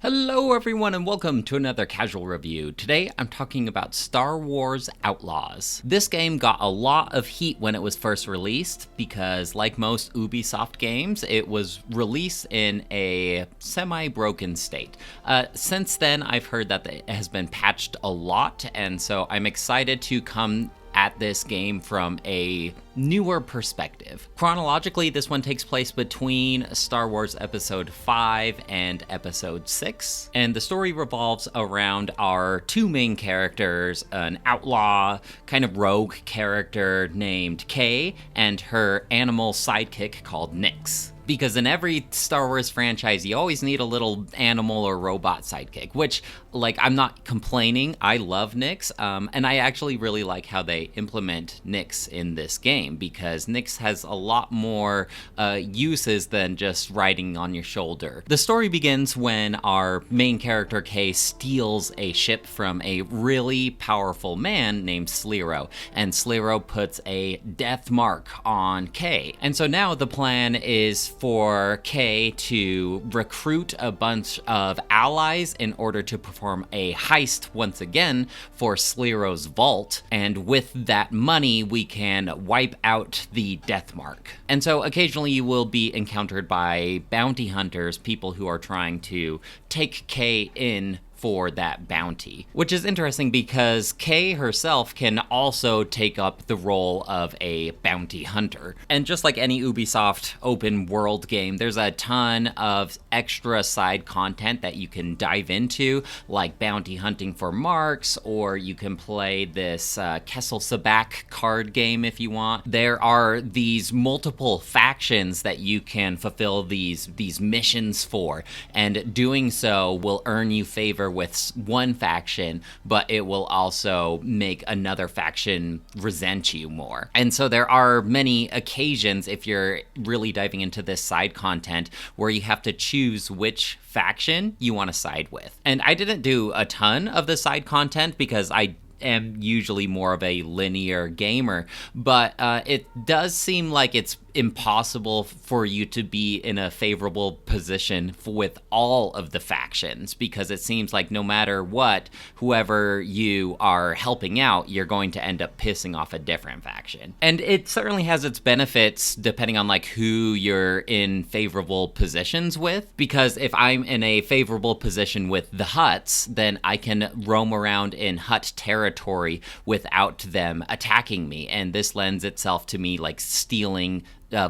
Hello everyone and welcome to another casual review. Today I'm talking about Star Wars Outlaws. This game got a lot of heat when it was first released because, like most Ubisoft games, it was released in a semi-broken state. Since then I've heard that it has been patched a lot, and so I'm excited to come at this game from a newer perspective. Chronologically, this one takes place between Star Wars Episode 5 and Episode 6, and the story revolves around our two main characters, an outlaw, kind of rogue character named Kay, and her animal sidekick called Nyx. Because in every Star Wars franchise, you always need a little animal or robot sidekick, which, I'm not complaining. I love Nyx, and I actually really like how they implement Nyx in this game, because Nyx has a lot more uses than just riding on your shoulder. The story begins when our main character, Kay, steals a ship from a really powerful man named Slero, and Slero puts a death mark on Kay. And so now the plan is for Kay to recruit a bunch of allies in order to perform a heist once again for Slero's vault, and with that money we can wipe out the death mark. And so occasionally you will be encountered by bounty hunters, people who are trying to take Kay in for that bounty, which is interesting because Kay herself can also take up the role of a bounty hunter. And just like any Ubisoft open world game, there's a ton of extra side content that you can dive into, like bounty hunting for marks, or you can play this Kessel Sabak card game if you want. There are these multiple factions that you can fulfill these missions for, and doing so will earn you favor with one faction, but it will also make another faction resent you more. And so there are many occasions, if you're really diving into this side content, where you have to choose which faction you want to side with. And I didn't do a ton of the side content because I am usually more of a linear gamer, but it does seem like it's impossible for you to be in a favorable position with all of the factions, because it seems like no matter what, whoever you are helping out, you're going to end up pissing off a different faction. And it certainly has its benefits depending on who you're in favorable positions with, because if I'm in a favorable position with the Hutts, then I can roam around in Hutt territory without them attacking me, and this lends itself to me stealing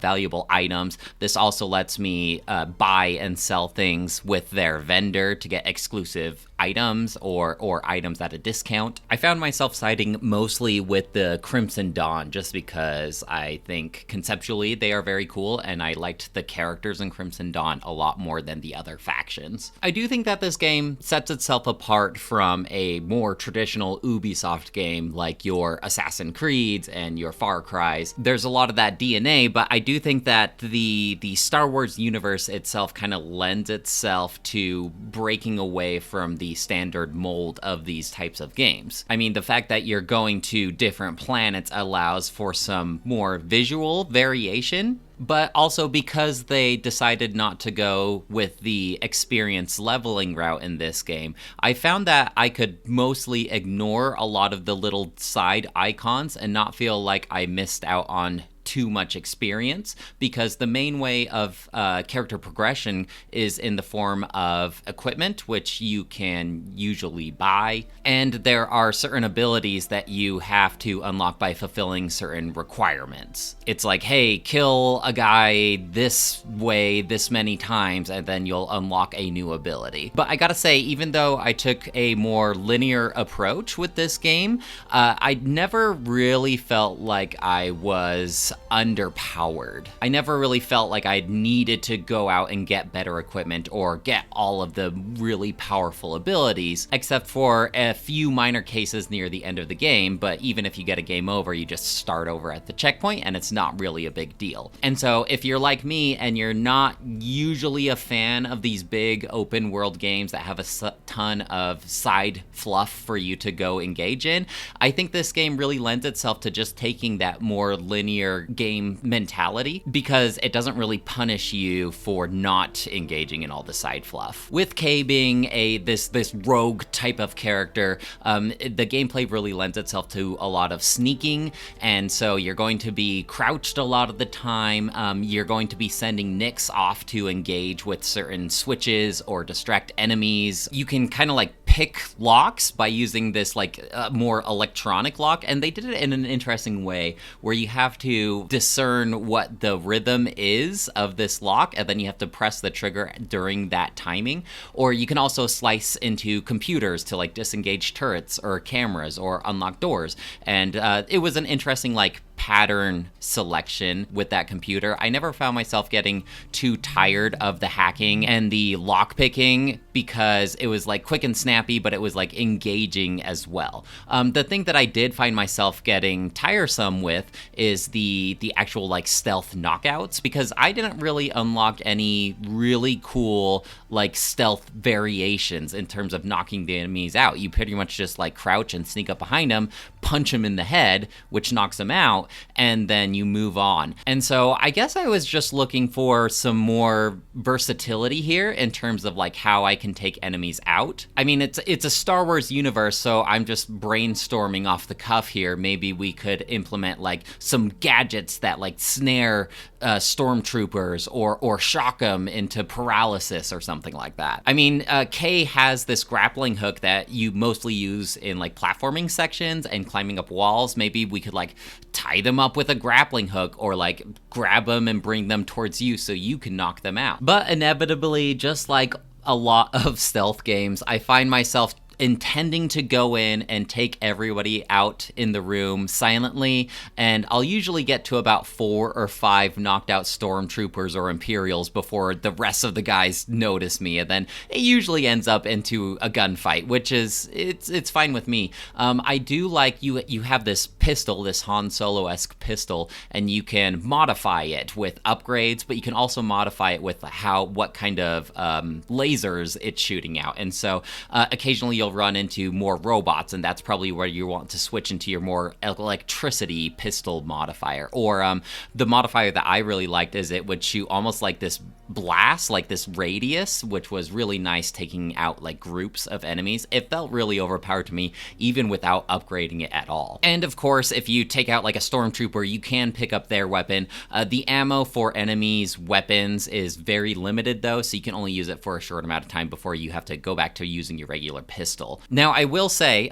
valuable items. This also lets me buy and sell things with their vendor to get exclusive items or items at a discount. I found myself siding mostly with the Crimson Dawn just because I think conceptually they are very cool, and I liked the characters in Crimson Dawn a lot more than the other factions. I do think that this game sets itself apart from a more traditional Ubisoft game like your Assassin's Creeds and your Far Cry's. There's a lot of that DNA, but I do think that the Star Wars universe itself kind of lends itself to breaking away from the standard mold of these types of games. I mean, the fact that you're going to different planets allows for some more visual variation, but also because they decided not to go with the experience leveling route in this game, I found that I could mostly ignore a lot of the little side icons and not feel like I missed out on too much experience, because the main way of character progression is in the form of equipment, which you can usually buy, and there are certain abilities that you have to unlock by fulfilling certain requirements. It's like, hey, kill a guy this way this many times, and then you'll unlock a new ability. But I gotta say, even though I took a more linear approach with this game, I never really felt like I was underpowered. I never really felt like I needed to go out and get better equipment or get all of the really powerful abilities, except for a few minor cases near the end of the game. But even if you get a game over, you just start over at the checkpoint and it's not really a big deal. And so if you're like me and you're not usually a fan of these big open world games that have a ton of side fluff for you to go engage in, I think this game really lends itself to just taking that more linear game mentality because it doesn't really punish you for not engaging in all the side fluff. With Kay being this rogue type of character, the gameplay really lends itself to a lot of sneaking, and so you're going to be crouched a lot of the time. You're going to be sending Nyx off to engage with certain switches or distract enemies. You can kind of like pick locks by using this like more electronic lock, and they did it in an interesting way where you have to discern what the rhythm is of this lock, and then you have to press the trigger during that timing. Or you can also slice into computers to like disengage turrets or cameras or unlock doors, and it was an interesting like pattern selection with that computer. I never found myself getting too tired of the hacking and the lock picking because it was like quick and snappy, but it was like engaging as well. The thing that I did find myself getting tiresome with is the actual like stealth knockouts, because I didn't really unlock any really cool like stealth variations in terms of knocking the enemies out. You pretty much just like crouch and sneak up behind them, punch them in the head, which knocks them out, and then you move on. And so I guess I was just looking for some more versatility here in terms of like how I can take enemies out. I mean, it's a Star Wars universe, so I'm just brainstorming off the cuff here. Maybe we could implement like some gadgets that like snare stormtroopers or shock them into paralysis or something like that. I mean, Kay has this grappling hook that you mostly use in like platforming sections and climbing up walls. Maybe we could like tie them up with a grappling hook or like grab them and bring them towards you so you can knock them out. But inevitably, just like a lot of stealth games, I find myself intending to go in and take everybody out in the room silently, and I'll usually get to about 4 or 5 knocked out stormtroopers or Imperials before the rest of the guys notice me, and then it usually ends up into a gunfight, which is it's fine with me. I do like you have this pistol, this Han Solo-esque pistol, and you can modify it with upgrades, but you can also modify it with what kind of lasers it's shooting out, and so occasionally you'll run into more robots, and that's probably where you want to switch into your more electricity pistol modifier. Or the modifier that I really liked is it would shoot almost like this blast, like this radius, which was really nice, taking out like groups of enemies. It felt really overpowered to me, even without upgrading it at all. And of course, if you take out like a stormtrooper, you can pick up their weapon. The ammo for enemies' weapons is very limited though, so you can only use it for a short amount of time before you have to go back to using your regular pistol. Now, I will say,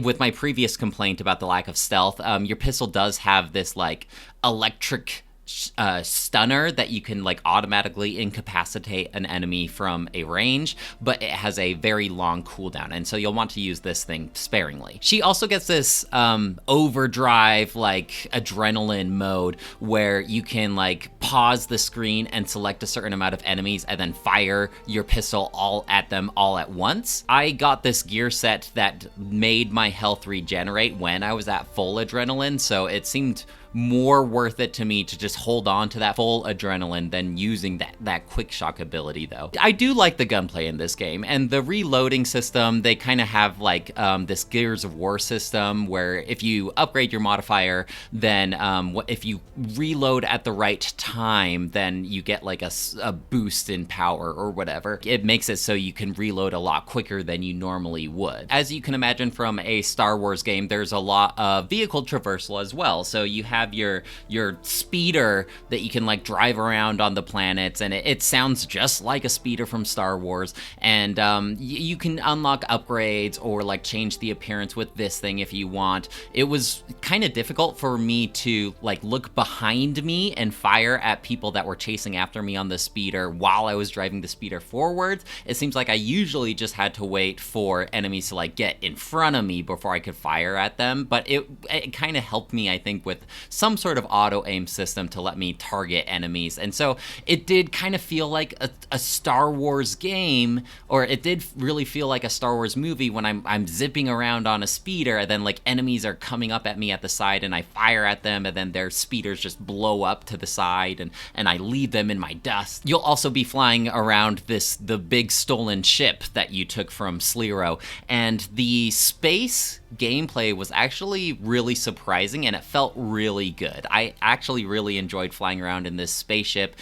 with my previous complaint about the lack of stealth, your pistol does have this like electric stunner that you can like automatically incapacitate an enemy from a range, but it has a very long cooldown, and so you'll want to use this thing sparingly. She also gets this overdrive like adrenaline mode where you can like pause the screen and select a certain amount of enemies and then fire your pistol all at them all at once. I got this gear set that made my health regenerate when I was at full adrenaline, so it seemed more worth it to me to just hold on to that full adrenaline than using that quick shock ability though. I do like the gunplay in this game, and the reloading system, they kind of have like this Gears of War system where if you upgrade your modifier, then if you reload at the right time, then you get like a boost in power or whatever. It makes it so you can reload a lot quicker than you normally would. As you can imagine from a Star Wars game, there's a lot of vehicle traversal as well, so you have your speeder that you can like drive around on the planets, and it sounds just like a speeder from Star Wars, and you can unlock upgrades or like change the appearance with this thing if you want. It was kind of difficult for me to like look behind me and fire at people that were chasing after me on the speeder while I was driving the speeder forwards. It seems like I usually just had to wait for enemies to like get in front of me before I could fire at them, but it kind of helped me, I think, with some sort of auto aim system to let me target enemies. And so it did kind of feel like a Star Wars game, or it did really feel like a Star Wars movie when I'm zipping around on a speeder, and then like enemies are coming up at me at the side, and I fire at them, and then their speeders just blow up to the side, and I leave them in my dust. You'll also be flying around the big stolen ship that you took from Slero, and the space gameplay was actually really surprising, and it felt really really good. I actually really enjoyed flying around in this spaceship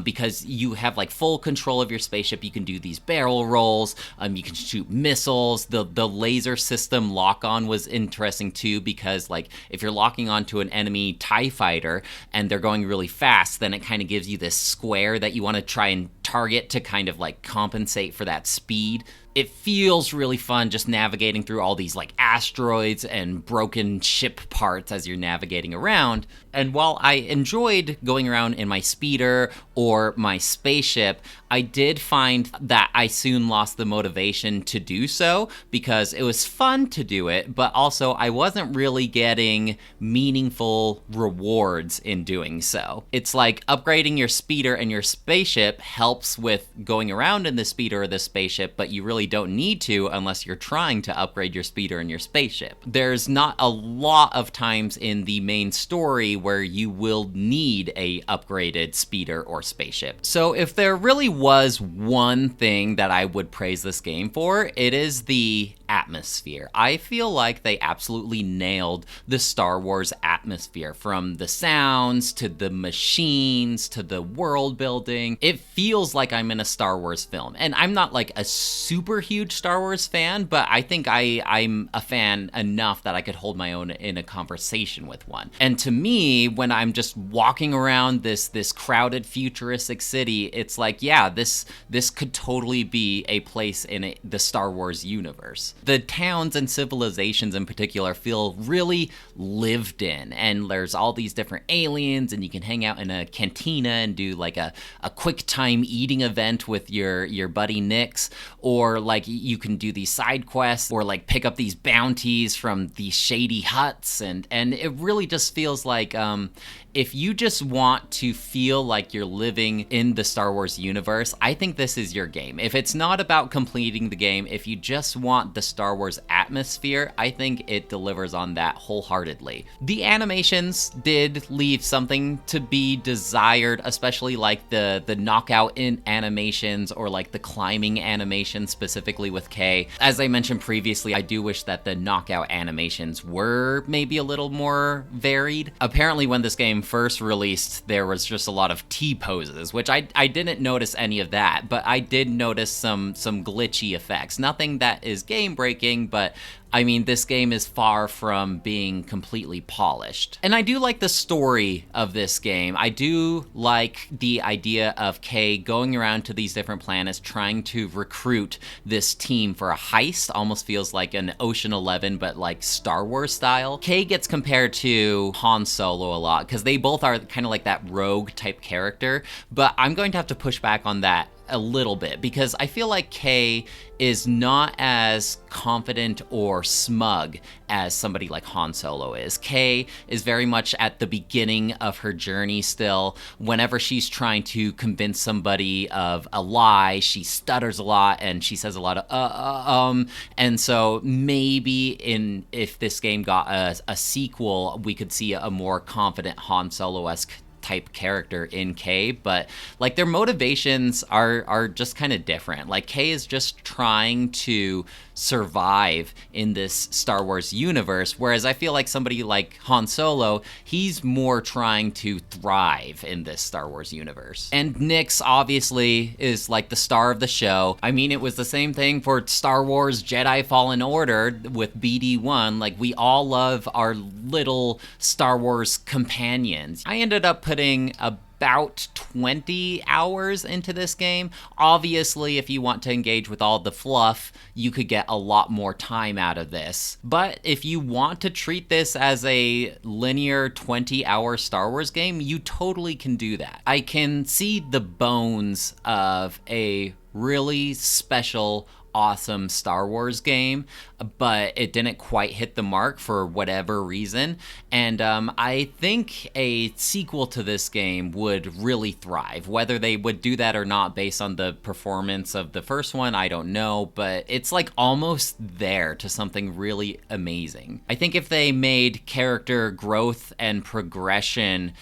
because you have like full control of your spaceship. You can do these barrel rolls, you can shoot missiles. The laser system lock-on was interesting too, because like if you're locking onto an enemy TIE fighter and they're going really fast, then it kind of gives you this square that you want to try and target to kind of like compensate for that speed. It feels really fun just navigating through all these like asteroids and broken ship parts as you're navigating around. And while I enjoyed going around in my speeder or my spaceship, I did find that I soon lost the motivation to do so, because it was fun to do it, but also I wasn't really getting meaningful rewards in doing so. It's like upgrading your speeder and your spaceship helps with going around in the speeder or the spaceship, but you really don't need to unless you're trying to upgrade your speeder and your spaceship. There's not a lot of times in the main story where you will need a upgraded speeder or spaceship. So if there really was one thing that I would praise this game for, it is the atmosphere. I feel like they absolutely nailed the Star Wars atmosphere, from the sounds to the machines to the world building. It feels like I'm in a Star Wars film. And I'm not like a super huge Star Wars fan, but I think I'm a fan enough that I could hold my own in a conversation with one. And to me, when I'm just walking around this crowded futuristic city, it's like, yeah, this could totally be a place in the Star Wars universe. The towns and civilizations in particular feel really lived in, and there's all these different aliens, and you can hang out in a cantina and do like a quick time eating event with your buddy Nix, or like you can do these side quests, or like pick up these bounties from these shady huts, and it really just feels like if you just want to feel like you're living in the Star Wars universe, I think this is your game. If it's not about completing the game, if you just want the Star Wars atmosphere, I think it delivers on that wholeheartedly. The animations did leave something to be desired, especially like the knockout in animations, or like the climbing animations specifically with Kay. As I mentioned previously, I do wish that the knockout animations were maybe a little more varied. Apparently when this game first released, there was just a lot of T-poses, which I didn't notice any of that, but I did notice some glitchy effects. Nothing that is game-breaking, but I mean, this game is far from being completely polished. And I do like the story of this game. I do like the idea of Kay going around to these different planets trying to recruit this team for a heist. Almost feels like an Ocean 11, but like Star Wars style. Kay gets compared to Han Solo a lot, because they both are kind of like that rogue type character, but I'm going to have to push back on that a little bit, because I feel like Kay is not as confident or smug as somebody like Han Solo is. Kay is very much at the beginning of her journey still. Whenever she's trying to convince somebody of a lie, she stutters a lot and she says a lot of and so maybe if this game got a sequel, we could see a more confident Han Solo-esque type character in Kay, but like their motivations are just kind of different. Like Kay is just trying to survive in this Star Wars universe, whereas I feel like somebody like Han Solo, he's more trying to thrive in this Star Wars universe. And Nix obviously is like the star of the show. I mean, it was the same thing for Star Wars Jedi Fallen Order with BD1. Like, we all love our little Star Wars companions. I ended up putting about 20 hours into this game. Obviously, if you want to engage with all the fluff, you could get a lot more time out of this. But if you want to treat this as a linear 20-hour Star Wars game, you totally can do that. I can see the bones of a really special, awesome Star Wars game, but it didn't quite hit the mark for whatever reason. And I think a sequel to this game would really thrive. Whether they would do that or not based on the performance of the first one, I don't know, but it's like almost there to something really amazing. I think if they made character growth and progression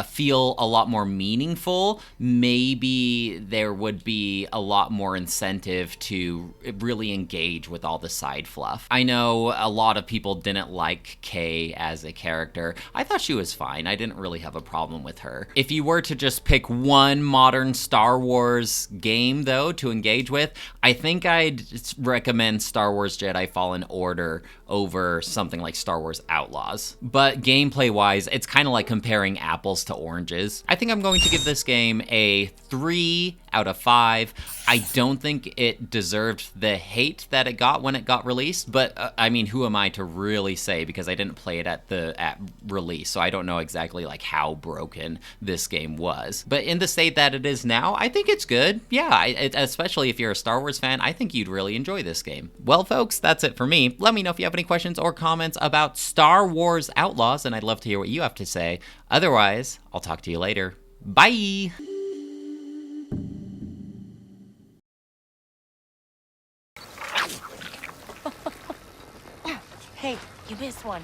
feel a lot more meaningful, maybe there would be a lot more incentive to really engage with all the side fluff. I know a lot of people didn't like Kay as a character. I thought she was fine. I didn't really have a problem with her. If you were to just pick one modern Star Wars game, though, to engage with, I think I'd recommend Star Wars Jedi Fallen Order over something like Star Wars Outlaws. But gameplay-wise, it's kind of like comparing apples to oranges. I think I'm going to give this game a 3 out of 5. I don't think it deserved the hate that it got when it got released, but I mean, who am I to really say, because I didn't play it at release, so I don't know exactly like how broken this game was. But in the state that it is now, I think it's good. Yeah, especially if you're a Star Wars fan, I think you'd really enjoy this game. Well, folks, that's it for me. Let me know if you have any questions or comments about Star Wars Outlaws, and I'd love to hear what you have to say. Otherwise, I'll talk to you later. Bye! Hey, you missed one.